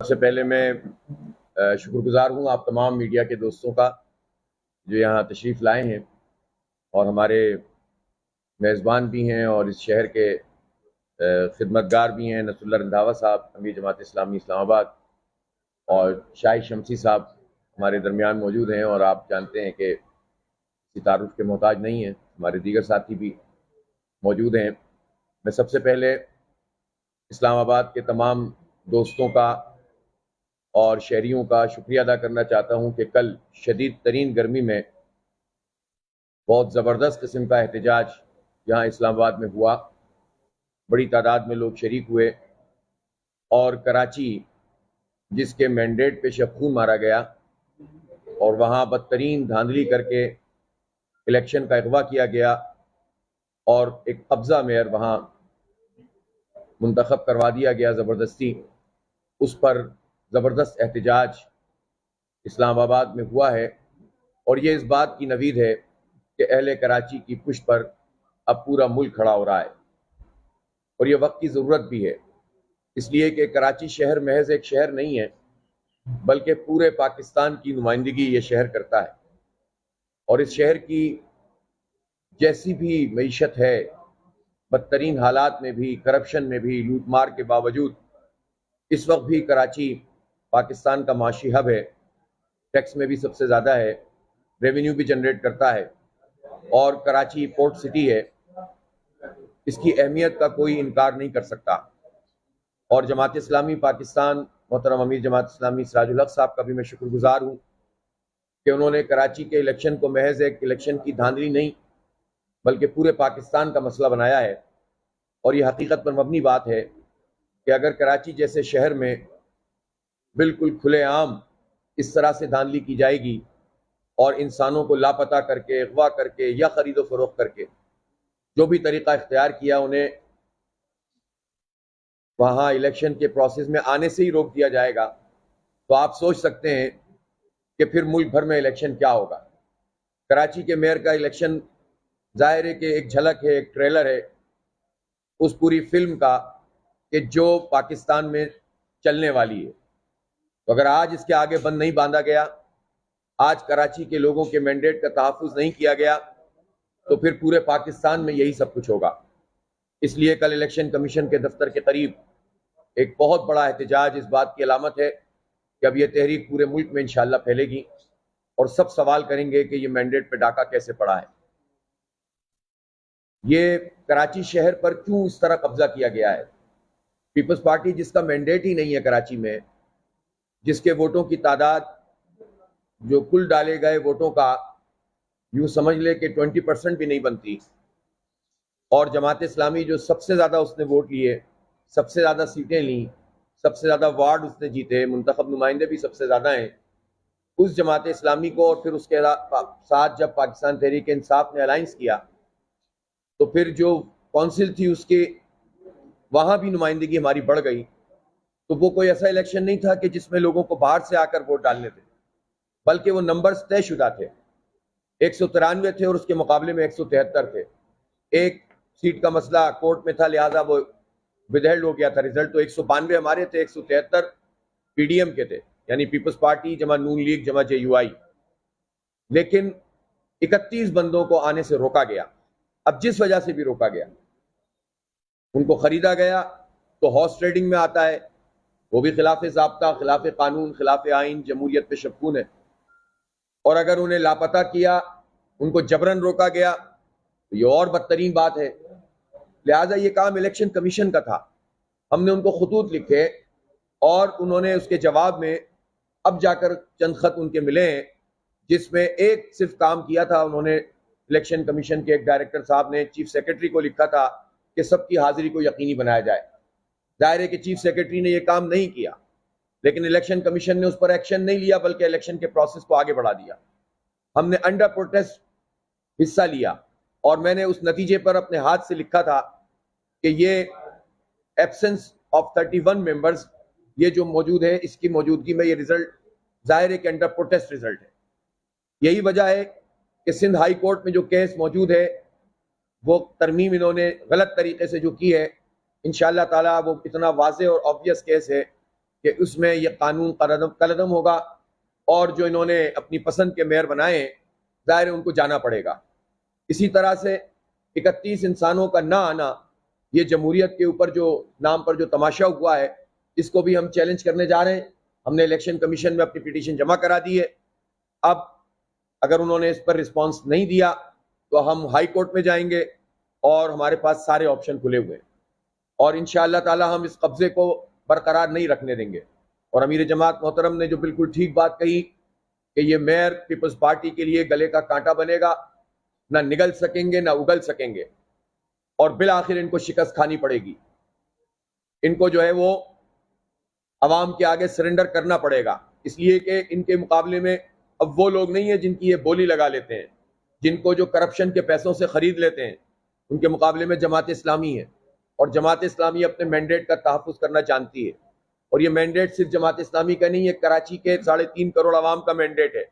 सबसे पहले मैं शुक्रगुजार हूँ आप तमाम मीडिया के दोस्तों का जो यहाँ तशरीफ़ लाए हैं और हमारे मेज़बान भी हैं और इस शहर के खिदमतगार भी हैं। नसरुल्लाह रंधावा साहब अमीर जमात इस्लामी इस्लामाबाद और शाहिद शमसी साहब हमारे दरमियान मौजूद हैं और आप जानते हैं कि किसी तारुफ के मोहताज नहीं हैं। हमारे दीगर साथी भी मौजूद हैं। मैं सबसे पहले इस्लामाबाद के तमाम दोस्तों का और शहरियों का शुक्रिया अदा करना चाहता हूँ कि कल शदीद तरीन गर्मी में बहुत ज़बरदस्त किस्म का एहतजाज यहाँ इस्लामाबाद में हुआ। बड़ी तादाद में लोग शरीक हुए और कराची जिसके मैंडेट पे शब खून मारा गया और वहाँ बदतरीन धांधली करके इलेक्शन का अगवा किया गया और एक कब्ज़ा मेयर वहाँ मुंतखब करवा दिया गया ज़बरदस्ती, उस पर ज़बरदस्त एहतजाज इस्लामाबाद में हुआ है। और ये इस बात की नवीद है कि अहले कराची की पुष्ट पर अब पूरा मुल्क खड़ा हो रहा है और ये वक्त की ज़रूरत भी है, इसलिए कि कराची शहर महज एक शहर नहीं है बल्कि पूरे पाकिस्तान की नुमाइंदगी ये शहर करता है। और इस शहर की जैसी भी मईशत है, बदतरीन हालात में भी, करप्शन में भी, लूटमार के बावजूद इस वक्त भी कराची पाकिस्तान का माशी हब है। टैक्स में भी सबसे ज़्यादा है, रेवेन्यू भी जनरेट करता है और कराची पोर्ट सिटी है। इसकी अहमियत का कोई इनकार नहीं कर सकता। और जमात इस्लामी पाकिस्तान मोहतरम अमीर जमात इस्लामी सिराजुल हक साहब का भी मैं शुक्रगुजार हूँ कि उन्होंने कराची के इलेक्शन को महज एक इलेक्शन की धांधली नहीं बल्कि पूरे पाकिस्तान का मसला बनाया है। और ये हकीकत पर मबनी बात है कि अगर कराची जैसे शहर में बिल्कुल खुलेआम इस तरह से धांधली की जाएगी और इंसानों को लापता करके, अगवा करके या खरीदो फरोख्त करके जो भी तरीका इख्तियार किया, उन्हें वहाँ इलेक्शन के प्रोसेस में आने से ही रोक दिया जाएगा, तो आप सोच सकते हैं कि फिर मुल्क भर में इलेक्शन क्या होगा। कराची के मेयर का इलेक्शन जाहिर है कि एक झलक है, एक ट्रेलर है उस पूरी फिल्म का कि जो पाकिस्तान में चलने वाली है। तो अगर आज इसके आगे बंद नहीं बांधा गया, आज कराची के लोगों के मैंडेट का तहफ़्फ़ुज़ नहीं किया गया, तो फिर पूरे पाकिस्तान में यही सब कुछ होगा। इसलिए कल इलेक्शन कमीशन के दफ्तर के करीब एक बहुत बड़ा एहतजाज इस बात की अलामत है कि अब ये तहरीक पूरे मुल्क में इंशाअल्लाह फैलेगी और सब सवाल करेंगे कि ये मैंडेट पे डाका कैसे पड़ा है, ये कराची शहर पर क्यों इस तरह कब्जा किया गया है। पीपल्स पार्टी जिसका मैंडेट ही नहीं है कराची में, जिसके वोटों की तादाद जो कुल डाले गए वोटों का यूँ समझ ले कि 20% भी नहीं बनती, और जमात इस्लामी जो सबसे ज़्यादा उसने वोट लिए, सबसे ज़्यादा सीटें ली, सबसे ज़्यादा वार्ड उसने जीते, मुंतखब नुमाइंदे भी सबसे ज़्यादा हैं, उस जमात इस्लामी को और फिर उसके साथ जब पाकिस्तान तहरीक इंसाफ ने अलाइंस किया तो फिर जो कौंसिल थी उसके वहाँ भी नुमाइंदगी हमारी बढ़ गई। तो वो कोई ऐसा इलेक्शन नहीं था कि जिसमें लोगों को बाहर से आकर वोट डालने थे, बल्कि वो नंबर्स तयशुदा थे। 193 थे और उसके मुकाबले में 173 थे। एक सीट का मसला कोर्ट में था, लिहाजा वो विदहेल्ड हो गया था रिजल्ट। तो 192 हमारे थे, 173 पीडीएम के थे, यानी पीपल्स पार्टी जमा नून लीग जमा जेयूआई। लेकिन 31 बंदों को आने से रोका गया। अब जिस वजह से भी रोका गया, उनको खरीदा गया तो हॉर्स ट्रेडिंग में आता है, वो भी खिलाफ ज़ाब्ता, खिलाफ कानून, खिलाफ आइन, जमहूरियत पे शबकून है। और अगर उन्हें लापता किया, उनको जबरन रोका गया, तो ये और बदतरीन बात है। लिहाजा ये काम इलेक्शन कमीशन का था। हमने उनको खतूत लिखे और उन्होंने उसके जवाब में अब जाकर चंद खत उनके मिले हैं जिसमें एक सिर्फ काम किया था। उन्होंने इलेक्शन कमीशन के एक डायरेक्टर साहब ने चीफ सेक्रेटरी को लिखा था कि सबकी हाजिरी को यकीनी बनाया जाए। जाहिर है कि चीफ सेक्रेटरी ने यह काम नहीं किया, लेकिन इलेक्शन कमीशन ने उस पर एक्शन नहीं लिया बल्कि इलेक्शन के प्रोसेस को आगे बढ़ा दिया। हमने अंडर प्रोटेस्ट हिस्सा लिया और मैंने उस नतीजे पर अपने हाथ से लिखा था कि ये एब्सेंस ऑफ 31 मेंबर्स, ये जो मौजूद है, इसकी मौजूदगी में ये रिजल्ट जाहिर है कि अंडर प्रोटेस्ट रिजल्ट है। यही वजह है कि सिंध हाई कोर्ट में जो केस मौजूद है वो तरमीम इन्होंने गलत तरीके से जो की है, इंशाअल्लाह ताला वो इतना वाज़ेह और ऑब्वियस केस है कि उसमें ये कानून कलदम होगा और जो इन्होंने अपनी पसंद के मेयर बनाए जाहिर है उनको जाना पड़ेगा। इसी तरह से 31 इंसानों का ना आना, ये जमहूरियत के ऊपर जो नाम पर जो तमाशा हुआ है, इसको भी हम चैलेंज करने जा रहे हैं। हमने इलेक्शन कमीशन में अपनी पिटीशन जमा करा दी है। अब अगर उन्होंने इस पर रिस्पॉन्स नहीं दिया तो हम हाई कोर्ट में जाएंगे और हमारे पास सारे ऑप्शन खुले हुए हैं और इंशाअल्लाह ताला हम इस कब्जे को बरकरार नहीं रखने देंगे। और अमीर जमात मोहतरम ने जो बिल्कुल ठीक बात कही कि ये मेयर पीपल्स पार्टी के लिए गले का कांटा बनेगा, ना निगल सकेंगे ना उगल सकेंगे और बिल आखिर इनको शिकस्त खानी पड़ेगी। इनको जो है वो अवाम के आगे सरेंडर करना पड़ेगा, इसलिए कि इनके मुकाबले में अब वो लोग नहीं है जिनकी ये बोली लगा लेते हैं, जिनको जो करप्शन के पैसों से खरीद लेते हैं। उनके मुकाबले में जमात इस्लामी है और जमात इस्लामी अपने मैंडेट का तहफ़्फ़ुज़ करना जानती है। और ये मैंडेट सिर्फ जमात इस्लामी का नहीं है, कराची के 3.5 करोड़ आवाम का मैंडेट है।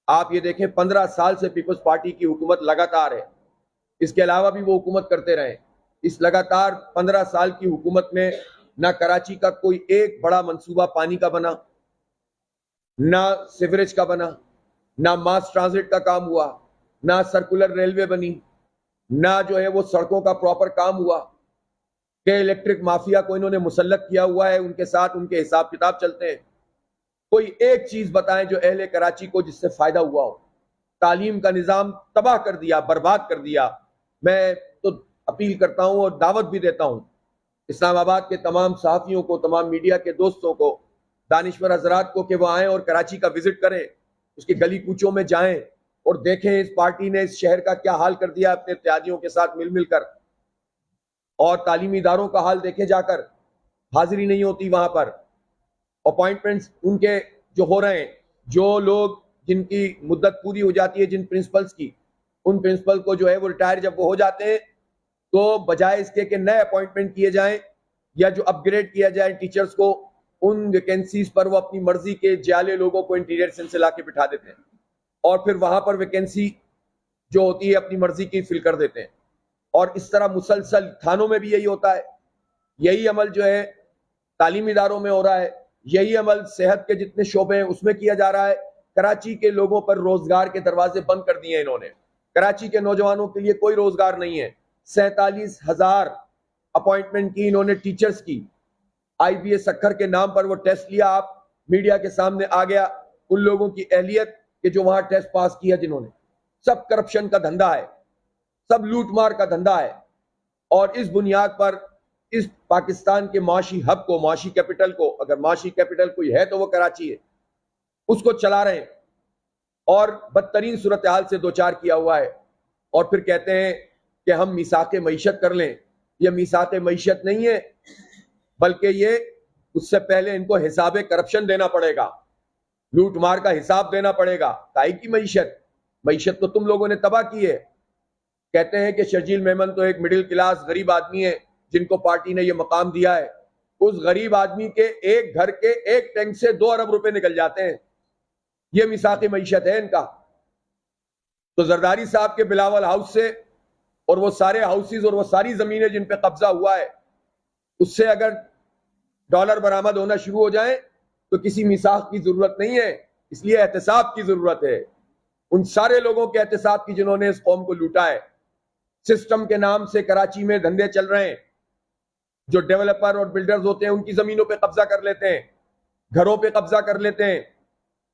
आप ये देखें 15 साल से पीपल्स पार्टी की हुकूमत लगातार है, इसके अलावा भी वो हुकूमत करते रहे। इस लगातार 15 साल की हुकूमत में ना कराची का कोई एक बड़ा मंसूबा पानी का बना, ना सीवरेज का बना, ना मास ट्रांजिट का काम हुआ, ना सर्कुलर रेलवे बनी, ना जो है वो सड़कों का प्रॉपर काम हुआ। के इलेक्ट्रिक माफिया को इन्होंने मुसल्लत किया हुआ है, उनके साथ उनके हिसाब किताब चलते हैं। कोई एक चीज बताएं जो अहले कराची को जिससे फायदा हुआ हो। तालीम का निजाम तबाह कर दिया, बर्बाद कर दिया। मैं तो अपील करता हूं और दावत भी देता हूं इस्लामाबाद के तमाम सहाफियों को, तमाम मीडिया के दोस्तों को, दानिश्वर हजरात को कि वो आएँ और कराची का विजिट करें, उसकी गली कूचों में जाएं और देखें इस पार्टी ने इस शहर का क्या हाल कर दिया अपने इत्यादियों के साथ मिल मिलकर। और तालीमी इदारों का हाल देखे जाकर, हाजिरी नहीं होती वहां पर, अपॉइंटमेंट्स उनके जो हो रहे हैं, जो लोग जिनकी मुद्दत पूरी हो जाती है जिन प्रिंसिपल्स की, उन प्रिंसिपल को जो है वो रिटायर जब वो हो जाते हैं तो बजाय इसके कि नए अपॉइंटमेंट किए जाएं या जो अपग्रेड किया जाए टीचर्स को, उन वैकेंसीज पर वो अपनी मर्जी के जाले लोगों को इंटीरियर सेल से ला के बिठा देते हैं और फिर वहां पर वैकेंसी जो होती है अपनी मर्जी की फिल कर देते हैं। और इस तरह मुसलसल थानों में भी यही होता है। यही अमल जो है तालीमी इदारों में हो रहा है, यही अमल सेहत के जितने शोबे हैं उसमें किया जा रहा है। कराची के लोगों पर रोजगार के दरवाजे बंद कर दिए इन्होंने। कराची के नौजवानों के लिए कोई रोजगार नहीं है। 47,000 अपॉइंटमेंट की इन्होंने टीचर्स की। IBS अक्खर के नाम पर वो टेस्ट लिया, आप मीडिया के सामने आ गया उन लोगों की अहलियत के जो वहां टेस्ट पास किया जिन्होंने। सब करप्शन का धंधा है, सब लूटमार का धंधा है। और इस बुनियाद पर इस पाकिस्तान के माशी हब को, माशी कैपिटल को, अगर माशी कैपिटल कोई है तो वो कराची है, उसको चला रहे हैं और बदतरीन सूरत हाल से दो चार किया हुआ है। और फिर कहते हैं कि हम मीसाके मईशत कर लें। यह मीसाके मईशत नहीं है, बल्कि ये उससे पहले इनको हिसाब करप्शन देना पड़ेगा, लूट मार का हिसाब देना पड़ेगा। काहे की मईशत? मईशत तो तुम लोगों ने तबाह की है। कहते हैं कि शर्जील मेमन तो एक मिडिल क्लास गरीब आदमी है जिनको पार्टी ने यह मकाम दिया है। उस गरीब आदमी के एक घर के एक टैंक से 2 अरब रुपए निकल जाते हैं। यह मिसाक़ी मईशत है इनका। तो जरदारी साहब के बिलावल हाउस से और वो सारे हाउसेज और वो सारी जमीनें जिन पे कब्जा हुआ है, उससे अगर डॉलर बरामद होना शुरू हो जाए तो किसी मिसाक की जरूरत नहीं है, इसलिए एहतसाब की जरूरत है। उन सारे लोगों के एहतसाब की जिन्होंने इस कौम को लूटा है। सिस्टम के नाम से कराची में धंधे चल रहे हैं। जो डेवलपर और बिल्डर्स होते हैं उनकी जमीनों पे कब्जा कर लेते हैं, घरों पे कब्जा कर लेते हैं,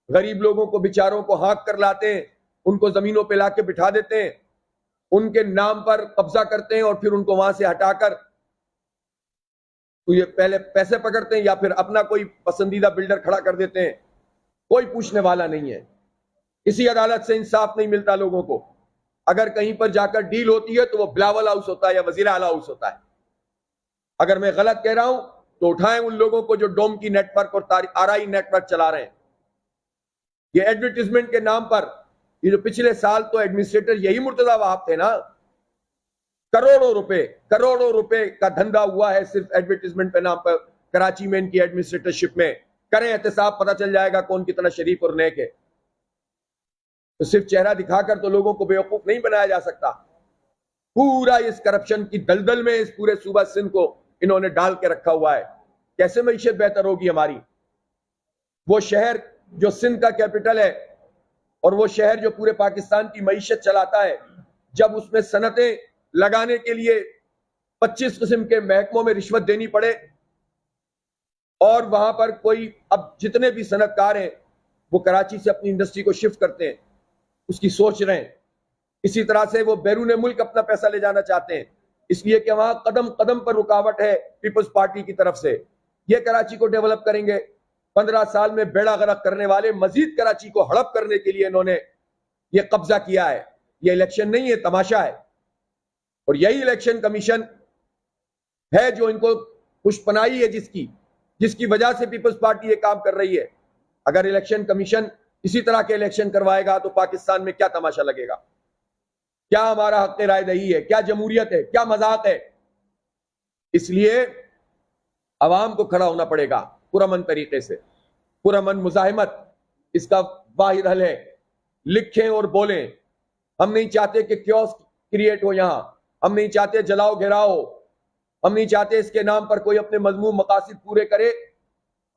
गरीब लोगों को बेचारों को हाँक कर लाते हैं, उनको जमीनों पे लाके बिठा देते हैं, उनके नाम पर कब्जा करते हैं और फिर उनको वहां से हटाकर तो ये पहले पैसे पकड़ते हैं या फिर अपना कोई पसंदीदा बिल्डर खड़ा कर देते हैं। कोई पूछने वाला नहीं है। किसी अदालत से इंसाफ नहीं मिलता लोगों को। अगर कहीं पर जाकर डील होती है तो वो बिलावल हाउस होता है या वजीर आला हाउस होता है। अगर मैं गलत कह रहा हूं तो उठाएं उन लोगों को जो डोम की नेटवर्क और RI नेटवर्क चला रहे हैं। ये एडवर्टीजमेंट के नाम पर, ये जो पिछले साल तो एडमिनिस्ट्रेटर यही मुर्तजा वहाब थे ना। करोड़ों रुपए का धंधा हुआ है सिर्फ एडवर्टीजमेंट पे नाम पर कराची में इनकी एडमिनिस्ट्रेटरशिप में। करें एहतसाब, पता चल जाएगा कौन कितना शरीफ और नेक है। तो सिर्फ चेहरा दिखाकर तो लोगों को बेवकूफ नहीं बनाया जा सकता। पूरा इस करप्शन की दलदल में इस पूरे सूबा सिंध को इन्होंने डाल के रखा हुआ है। कैसे मईशत बेहतर होगी हमारी? वो शहर जो सिंध का कैपिटल है और वो शहर जो पूरे पाकिस्तान की मईशत चलाता है, जब उसमें सनतें लगाने के लिए 25 किस्म के महकमों में रिश्वत देनी पड़े और वहां पर कोई, अब जितने भी सनतकार हैं वो कराची से अपनी इंडस्ट्री को शिफ्ट करते हैं, उसकी सोच रहे हैं। इसी तरह से वो बैरून मुल्क अपना पैसा ले जाना चाहते हैं, इसलिए कि वहां कदम कदम पर रुकावट है पीपल्स पार्टी की तरफ से। ये कराची को डेवलप करेंगे। 15 साल में बेड़ा गर्क करने वाले मजीद कराची को हड़प करने के लिए इन्होंने ये कब्जा किया है। ये इलेक्शन नहीं है, तमाशा है। और यही इलेक्शन कमीशन है जो इनको पुष्पनाई है, जिसकी वजह से पीपल्स पार्टी ये काम कर रही है। अगर इलेक्शन कमीशन इसी तरह के इलेक्शन करवाएगा तो पाकिस्तान में क्या तमाशा लगेगा? क्या हमारा हक राय दही है? क्या जमहूरियत है? क्या मजाक है? इसलिए अवाम को खड़ा होना पड़ेगा पुरअमन तरीके से। पुरअमन मुजाहिमत इसका वाहिद हल है। लिखें और बोलें। हम नहीं चाहते कि क्योस क्रिएट हो यहां। हम नहीं चाहते जलाओ घेराओ। हम नहीं चाहते इसके नाम पर कोई अपने मजमूम मकासद पूरे करे,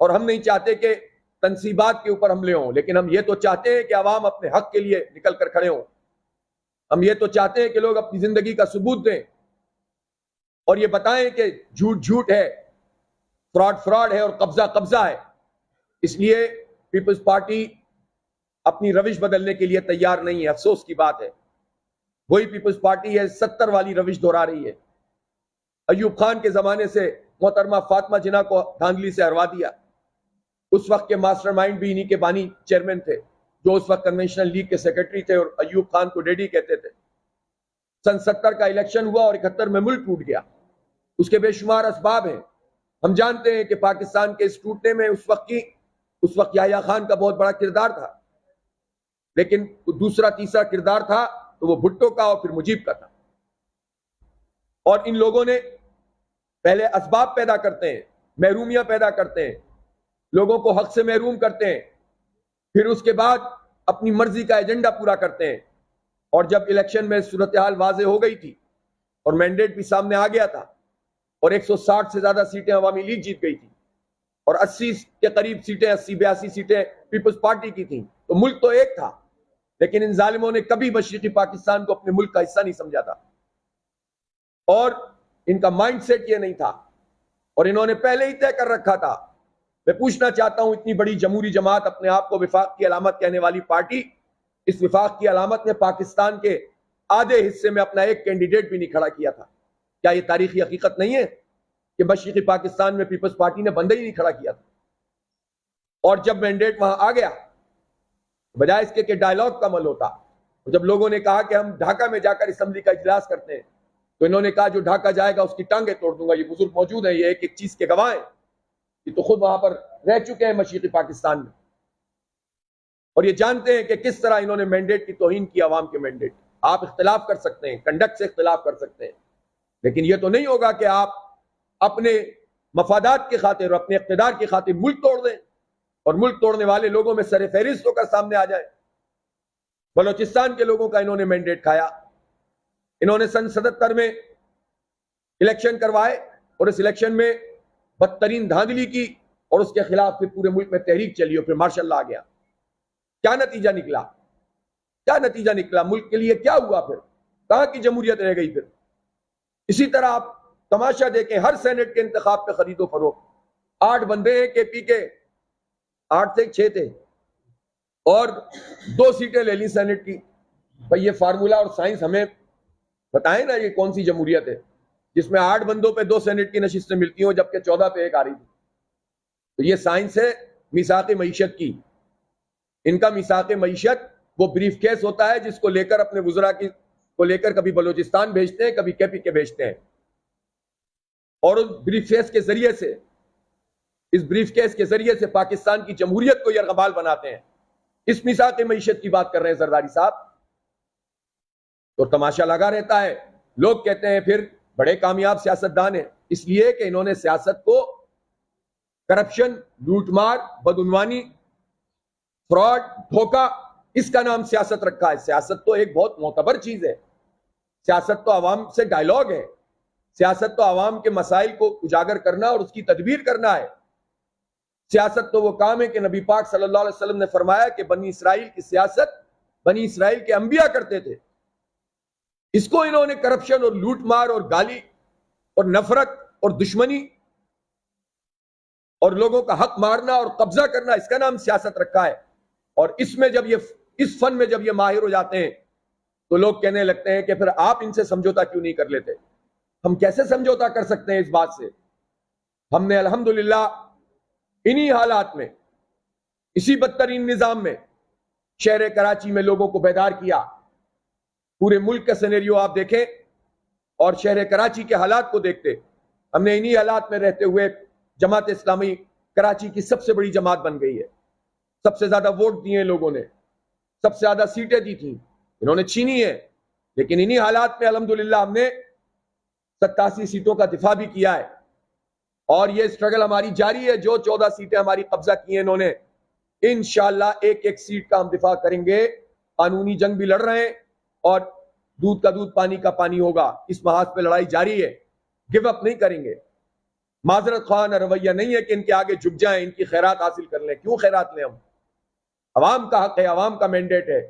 और हम नहीं चाहते कि तनसीबात के ऊपर हमले हों। लेकिन हम ये तो चाहते हैं कि अवाम अपने हक के लिए निकल कर खड़े हों। हम ये तो चाहते हैं कि लोग अपनी जिंदगी का सबूत दें और ये बताएं कि झूठ झूठ है, फ्रॉड फ्रॉड है और कब्जा कब्जा है। इसलिए पीपल्स पार्टी अपनी रविश बदलने के लिए तैयार नहीं है। अफसोस की बात है, वही पीपल्स पार्टी है 70 वाली रविश दोहरा रही है। अयूब खान के जमाने से मोहतरमा फातिमा जिन्ना को धांधली से हरवा दिया। उस वक्त के मास्टरमाइंड भी इन्हीं के बानी चेयरमैन थे, जो उस वक्त कन्वेंशनल लीग के सेक्रेटरी थे और अयूब खान को डैडी कहते थे। सन 70 का इलेक्शन हुआ और 71 में मुल्क टूट गया। उसके बेशुमार असबाब हैं। हम जानते हैं कि पाकिस्तान के इस टूटने में उस वक्त याह्या खान का बहुत बड़ा किरदार था, लेकिन दूसरा तीसरा किरदार था तो वो भुट्टो का और फिर मुजीब का था। और इन लोगों ने पहले असबाब पैदा करते हैं, महरूमियां पैदा करते हैं, लोगों को हक से महरूम करते हैं, फिर उसके बाद अपनी मर्जी का एजेंडा पूरा करते हैं। और जब इलेक्शन में सूरत हाल वाजे हो गई थी और मैंडेट भी सामने आ गया था और 160 से ज्यादा सीटें अवामी लीग जीत गई थी और 80 के करीब सीटें, 80-82 सीटें पीपल्स पार्टी की थी, तो मुल्क तो एक था। लेकिन इन जालिमों ने कभी मशरिकी पाकिस्तान को अपने मुल्क का हिस्सा नहीं समझा था और इनका माइंडसेट ये नहीं था और इन्होंने पहले ही तय कर रखा था। मैं पूछना चाहता हूं, इतनी बड़ी जमहूरी जमात, अपने आप को विफाक की अलामत कहने वाली पार्टी, इस विफाक की अलामत ने पाकिस्तान के आधे हिस्से में अपना एक कैंडिडेट भी नहीं खड़ा किया था। क्या यह तारीखी हकीकत नहीं है कि मशरिकी पाकिस्तान में पीपल्स पार्टी ने बंदा ही नहीं खड़ा किया था? और जब मैंडेट वहां आ गया, बजाय इसके कि डायलॉग का अमल होता, तो जब लोगों ने कहा कि हम ढाका में जाकर असेंबली का इजलास करते हैं, तो इन्होंने कहा जो ढाका जाएगा उसकी टांगे तोड़ दूंगा। ये बुजुर्ग मौजूद है, ये एक एक चीज के गवाह हैं, ये तो खुद वहां पर रह चुके हैं मशरिकी पाकिस्तान में, और ये जानते हैं कि किस तरह इन्होंने मैंडेट की तौहीन की, अवाम के मैंडेट। आप इख्तिलाफ कर सकते हैं, कंडक्ट से इख्तिलाफ कर सकते हैं, लेकिन यह तो नहीं होगा कि आप अपने मफादात के खातिर और अपने इख्तिदार की खातिर मुल्क तोड़ दें और मुल्क तोड़ने वाले लोगों में सर फहरिस्त होकर सामने आ जाए। बलोचिस्तान के लोगों का इन्होंने मैंडेट खाया। इन्होंने सन 77 में इलेक्शन करवाए और इस इलेक्शन में बदतरीन धांधली की और उसके खिलाफ फिर पूरे मुल्क में तहरीक चली और फिर मार्शल लॉ आ गया। क्या नतीजा निकला? क्या नतीजा निकला? मुल्क के लिए क्या हुआ? फिर कहां की जमहूरियत रह गई? फिर इसी तरह आप तमाशा देखें, हर सेनेट के इंतखाब पे खरीदो फरोख्त। 8 बंदे हैं केपी के, 8 थे 6 थे, और 2 सीटें ले ली सेनेट की। भाई ये फार्मूला और साइंस हमें बताएं ना, ये कौन सी जमहूरियत है जिसमें 8 बंदों पे 2 सेनेट की नशिस्तें मिलती हो जबकि 14 पे 1 आ रही थी? तो ये साइंस है मिसाक मईशत की। इनका मिसाक मईशत वो ब्रीफ केस होता है जिसको लेकर अपने वुज़रा को लेकर कभी बलोचिस्तान भेजते हैं, कभी केपी के भेजते हैं, और उस ब्रीफ केस के जरिए से, इस ब्रीफ केस के जरिए से पाकिस्तान की जमहूरियत को यरगबाल बनाते हैं। इस मिसाक मईशत की बात कर रहे हैं जरदारी साहब। तो तमाशा लगा रहता है। लोग कहते हैं फिर बड़े कामयाब सियासतदान हैं, इसलिए कि इन्होंने सियासत को करप्शन, लूटमार, बदउनवानी, फ्रॉड, धोखा, इसका नाम सियासत रखा है। सियासत तो एक बहुत मोतबर चीज है। सियासत तो आवाम से डायलॉग है। सियासत तो आवाम के मसाइल को उजागर करना और उसकी तदबीर करना है। सियासत तो वो काम है कि नबी पाक सल्लल्लाहु अलैहि वसल्लम ने फरमाया कि बनी इसराइल की सियासत बनी इसराइल के अंबिया करते थे। इसको इन्होंने करप्शन और लूट मार और गाली और नफरत और दुश्मनी और लोगों का हक मारना और कब्जा करना, इसका नाम सियासत रखा है। और इसमें जब ये इस फन में जब ये माहिर हो जाते हैं तो लोग कहने लगते हैं कि फिर आप इनसे समझौता क्यों नहीं कर लेते। हम कैसे समझौता कर सकते हैं इस बात से। हमने अल्हम्दुलिल्लाह इन्हीं हालात में, इसी बदतरीन निजाम में शहर कराची में लोगों को बेदार किया। पूरे मुल्क का सिनेरियो आप देखें और शहर कराची के हालात को देखते, हमने इन्हीं हालात में रहते हुए जमात इस्लामी कराची की सबसे बड़ी जमात बन गई है। सबसे ज्यादा वोट दिए लोगों ने, सबसे ज्यादा सीटें दी थी, इन्होंने छीनी है। लेकिन इन्हीं हालात में अल्हम्दुलिल्लाह हमने 87 सीटों का दिफा भी किया है और ये स्ट्रगल हमारी जारी है। जो 14 सीटें हमारी कब्जा की हैं इन्होंने, इंशाअल्लाह एक एक सीट का हम दिफा करेंगे। कानूनी जंग भी लड़ रहे हैं और दूध का दूध पानी का पानी होगा। इस महाज पे लड़ाई जारी है, गिव अप नहीं करेंगे। माजरत खान रवैया नहीं है कि इनके आगे झुक जाएं, इनकी खैरात हासिल कर लें। क्यों खैरात लें हम? अवाम का हक है, अवाम का मैंडेट है।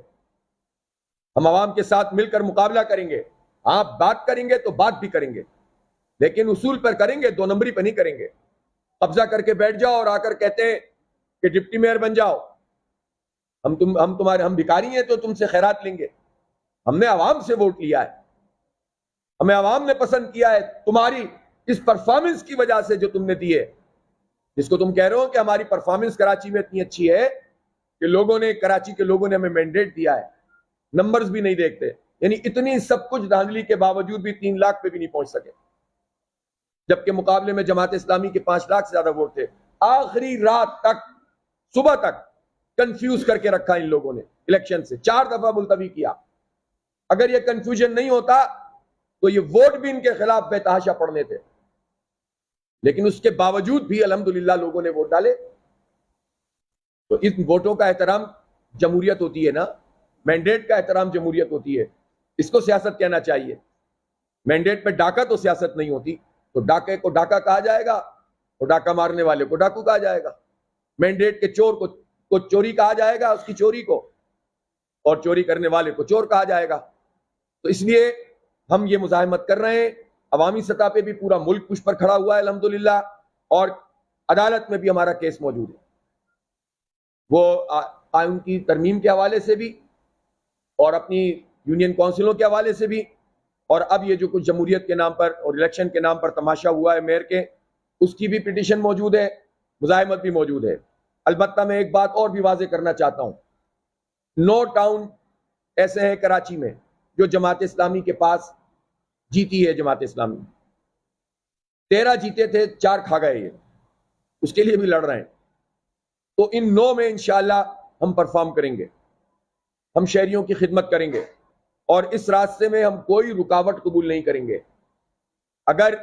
हम अवाम के साथ मिलकर मुकाबला करेंगे। आप बात करेंगे तो बात भी करेंगे, लेकिन उसूल पर करेंगे, 2 नंबरी पर नहीं करेंगे। कब्जा करके बैठ जाओ और आकर कहते हैं कि डिप्टी मेयर बन जाओ, हम भिखारी हैं तो तुमसे खैरात लेंगे। हमने अवाम से वोट लिया है, हमें अवाम ने पसंद किया है। तुम्हारी इस परफॉर्मेंस की वजह से जो तुमने दी है, जिसको तुम कह रहे हो कि हमारी परफॉर्मेंस कराची में इतनी अच्छी है कि लोगों ने, कराची के लोगों ने हमें मैंडेट दिया है, नंबर्स भी नहीं देखते। यानी इतनी सब कुछ धांधली के बावजूद भी 3 लाख पे भी नहीं पहुंच सके, जबकि मुकाबले में जमात इस्लामी के 5 लाख से ज्यादा वोट थे। आखिरी रात तक, सुबह तक कंफ्यूज करके रखा इन लोगों ने। इलेक्शन से 4 दफा मुलतवी किया। अगर ये कंफ्यूजन नहीं होता तो ये वोट भी इनके खिलाफ बेतहाशा पड़ने थे, लेकिन उसके बावजूद भी अल्हम्दुलिल्लाह लोगों ने वोट डाले। तो इस वोटों का एहतराम जमहूरियत होती है ना, मैंडेट का एहतराम जमहूरियत होती है। इसको सियासत कहना चाहिए। मैंडेट पे डाका तो सियासत नहीं होती। तो डाके को डाका कहा जाएगा और डाका मारने वाले को डाकू कहा जाएगा। मैंडेट के चोर को चोरी कहा जाएगा, उसकी चोरी को, और चोरी करने वाले को चोर कहा जाएगा। तो इसलिए हम ये मुजाहिमत कर रहे हैं। अवामी सतह पे भी पूरा मुल्क पुश पर खड़ा हुआ है अल्हम्दुलिल्लाह, और अदालत में भी हमारा केस मौजूद है। वो कानून की तरमीम के हवाले से भी और अपनी यूनियन काउंसिलों के हवाले से भी, और अब ये जो कुछ जमहूरियत के नाम पर और इलेक्शन के नाम पर तमाशा हुआ है मेयर के, उसकी भी पिटीशन मौजूद है, मुजाहिमत भी मौजूद है। अलबत्ता मैं एक बात और भी वाजे करना चाहता हूँ, 9 टाउन ऐसे हैं कराची में जो जमात इस्लामी के पास जीती है। जमात इस्लामी 13 जीते थे, 4 खा गए, ये उसके लिए भी लड़ रहे हैं। तो इन 9 में इंशाअल्लाह हम परफॉर्म करेंगे, हम शहरियों की खिदमत करेंगे और इस रास्ते में हम कोई रुकावट कबूल नहीं करेंगे। अगर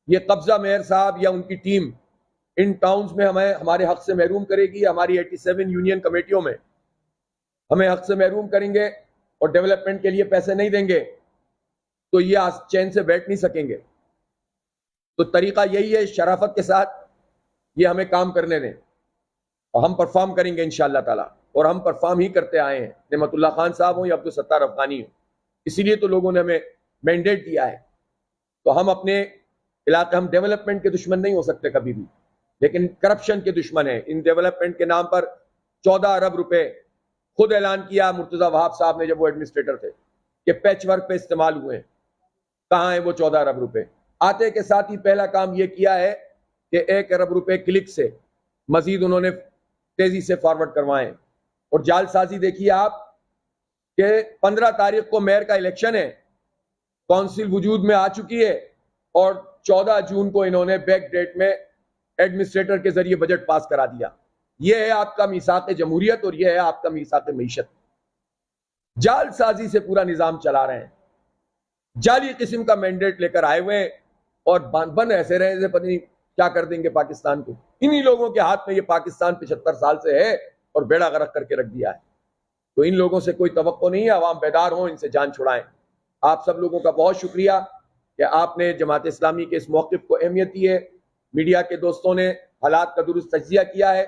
ये कब्जा मेयर साहब या उनकी टीम इन टाउन्स में हमें हमारे हक से महरूम करेगी, हमारी 87 यूनियन कमेटियों में हमें हक से महरूम करेंगे और डेवलपमेंट के लिए पैसे नहीं देंगे, तो ये चैन से बैठ नहीं सकेंगे। तो तरीका यही है, शराफत के साथ ये हमें काम करने दें और हम परफॉर्म करेंगे इंशाअल्लाह ताला। और हम परफॉर्म ही करते आए हैं, नेमतुल्लाह खान साहब हो या अब्दुल सत्तार अफगानी हो। इसीलिए तो लोगों ने हमें मैंडेट दिया है। तो हम अपने इलाके, हम डेवलपमेंट के दुश्मन नहीं हो सकते कभी भी, लेकिन करप्शन के दुश्मन है। इन डेवलपमेंट के नाम पर 14 अरब रुपए खुद ऐलान किया मुर्तजा वहाब साहब ने जब वो एडमिनिस्ट्रेटर थे कि पैच वर्क पे इस्तेमाल हुए। कहाँ है वो 14 अरब रुपए? आते के साथ ही पहला काम ये किया है कि 1 अरब रुपए क्लिक से मजीद उन्होंने तेजी से फॉरवर्ड करवाए। और जालसाजी देखिए आप कि 15 तारीख को मेयर का इलेक्शन है, काउंसिल वजूद में आ चुकी है और 14 जून को इन्होंने बैक डेट में एडमिनिस्ट्रेटर के जरिए बजट पास करा दिया। यह है आपका मीसाक जमहूरियत और यह है आपका मीसाक मईशत। जालसाजी से पूरा निजाम चला रहे हैं, जाली किस्म का मैंडेट लेकर आए हुए और बन ऐसे रहे जैसे पता नहीं क्या कर देंगे पाकिस्तान को। इन्हीं लोगों के हाथ में ये पाकिस्तान 75 साल से है और बेड़ा गर्क करके रख दिया है। तो इन लोगों से कोई तवक्को नहीं है, अवाम बेदार हो, इनसे जान छुड़ाएं। आप सब लोगों का बहुत शुक्रिया कि आपने जमात इस्लामी के इस मौक़िफ़ को अहमियत दी है। मीडिया के दोस्तों ने हालात का दुरुस्त तज्ज़िया किया है,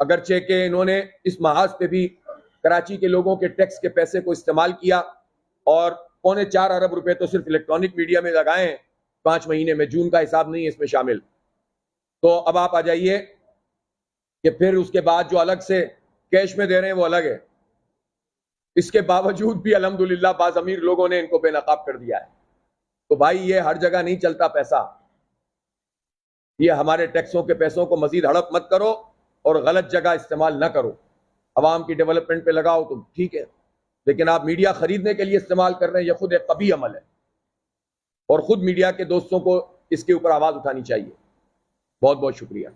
अगरचे कि इन्होंने इस महाज पे भी कराची के लोगों के टैक्स के पैसे को इस्तेमाल किया और 4.25 अरब रुपए तो सिर्फ इलेक्ट्रॉनिक मीडिया में लगाए हैं 5 महीने में, जून का हिसाब नहीं है इसमें शामिल। तो अब आप आ जाइए कि फिर उसके बाद जो अलग से कैश में दे रहे हैं वो अलग है। इसके बावजूद भी अल्हम्दुलिल्लाह बाज़ अमीर लोगों ने इनको बेनकाब कर दिया है। तो भाई ये हर जगह नहीं चलता पैसा, ये हमारे टैक्सों के पैसों को मजीद हड़प मत करो और गलत जगह इस्तेमाल ना करो। अवाम की डेवलपमेंट पे लगाओ तो ठीक है, लेकिन आप मीडिया खरीदने के लिए इस्तेमाल कर रहे हैं, यह खुद एक कभी अमल है और खुद मीडिया के दोस्तों को इसके ऊपर आवाज उठानी चाहिए। बहुत बहुत शुक्रिया।